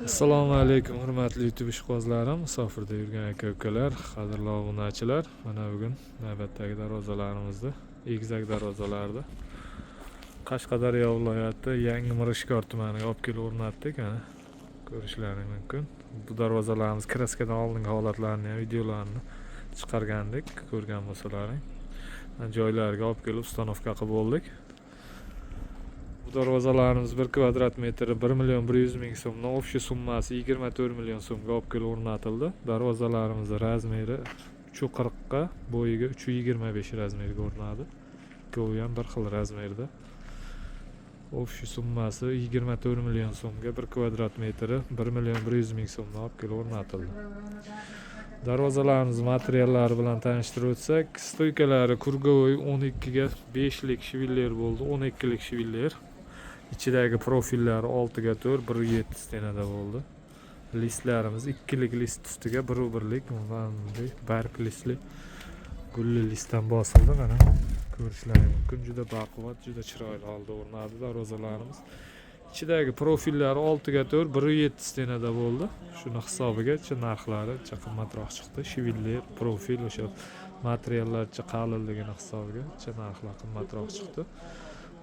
Assalomu alaykum hurmatli YouTube ishqibozlarim, musofirda yurgan aka-ukalar, qadrli obunachilar. Mana bugun navbatdagi darvozalarimizni, egizak darvozalarni Qashqadaryo viloyati Yangi Mirishkor tumaniga olib kelib o'rnatdik. Mana ko'rishlaringiz mumkin. Bu darvozalarimiz kraskadan oldingi holatlarini ham videolarini chiqargandik, ko'rgan bo'lsalaring. Joylariga olib kelib ustanovka qilib bo'ldik. Darvozalarimiz 1 kvadrat metri 1.100.000 so'mdan общий summasi 24 million so'mga olib kelib o'rnatildi. Darvozalarimiz razmeri 3.40 ga, bo'yiga 3.25 razmeriga o'rnadi. Ikkovi ham bir xil razmerda. Общий summasi 24 million so'mga 1 kvadrat metri 1.100.000 so'mdan olib kelib o'rnatildi. Darvozalarimiz materiallari bilan tanishtirib o'tsak, stoykalari kurgovoy 12 ga 5 lik shiviller bo'ldi, 12 lik shiviller. İçidagi profillari 6 ga 4, 1.7 stenada bo'ldi. Listlarimiz 2 lik list ustiga 1.1 lik barg listli gulli listdan bosildi. Mana ko'rishlaringiz mumkin. Juda baquvvat, juda chiroyli holda o'rnadi darvozalarimiz. İçidagi profillari 6 ga 4, 1.7 stenada bo'ldi. Shuni hisobiga narxlari qimmatroq chiqdi. Shiviller, profil o'sha materiallarcha qalinligini hisobiga narxlar qimmatroq chiqdi.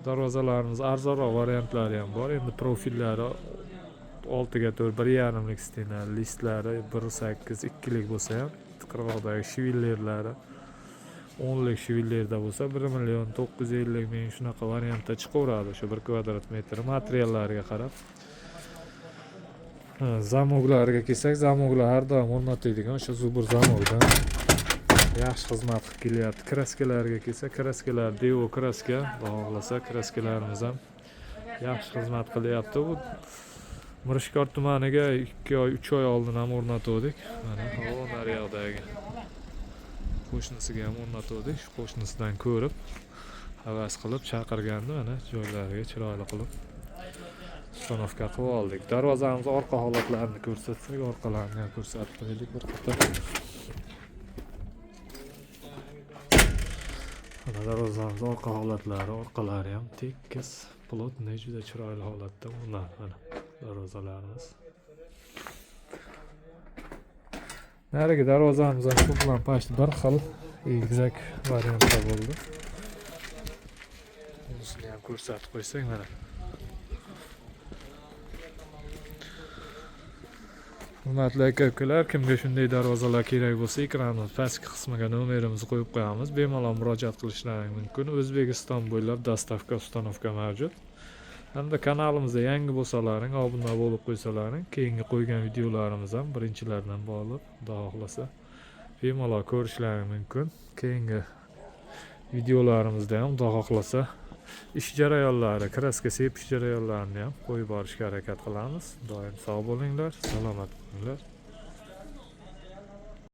Darvozalarimiz arzonroq variantlari ham bor. Endi profillari 6 ga 4, 1.5 lik stena, listlari 1.8, 2 lik bo'lsa ham, qirg'oqdagi shivillerlari 10 lik shivillerda bo'lsa 1.950.000 shunaqa variantda chiqaveradi o'sha 1 kvadrat metr materiallariga qarab. Zamoglariga kelsak, zamoglar har doim o'rnatiladigan o'sha zubur zamogdan yaxshi xizmat qilib kelyapti. Kraskalarga kelsa, kraskalar Devo kraska, xohlasa kraskalarimiz ham yaxshi xizmat qilyapti. Bu Mirishkor tumaniga 2 oy, 3 oy oldin ham o'rnatdik. Mana bu naryoqdagi qo'shnisiga ham o'rnatdik. Shu qo'shnisidan ko'rib, havas qilib chaqirgandi. Mana joylariga chiroyli qilib ustanovka qilib oldik. Darvozamiz orqa holatlarini ko'rsatsak, orqalarini ham ko'rsatib qo'ydik bir qator. Darvozamiz orqa holatlari, orqalari ham tekis, plotniy, juda chiroyli holatda o'rnatilgan darvozalarimiz. Narigi darvozamiz ham shu bilan pashti bir xil egizak variantda bo'ldi. Bunisini ham ko'rsatib qo'ysak mana. Hurmatli aka-ukalar, kimga shunday darvozalar kerak bo'lsa, ekranning pastki qismiga nomerimizni qo'yib qo'yamiz. Bemalol murojaat qilishlaringiz mumkin. O'zbekiston bo'ylab dostavka, ustanovka mavjud. Hamda kanalimizda yangi bo'lsalaring, obuna bo'lib qo'ysalaring, keyingi qo'ygan videolarimiz ham birinchilardan bo'lib, xudo xohlasa bemalol ko'rishlaringiz mumkin. Keyingi videolarimizda ham xudo xohlasa ish jarayonlari, kraska sepish jarayonlarini ham qo'yib borishga harakat qilamiz. Doim sog' bo'linglar, salomat bo'linglar.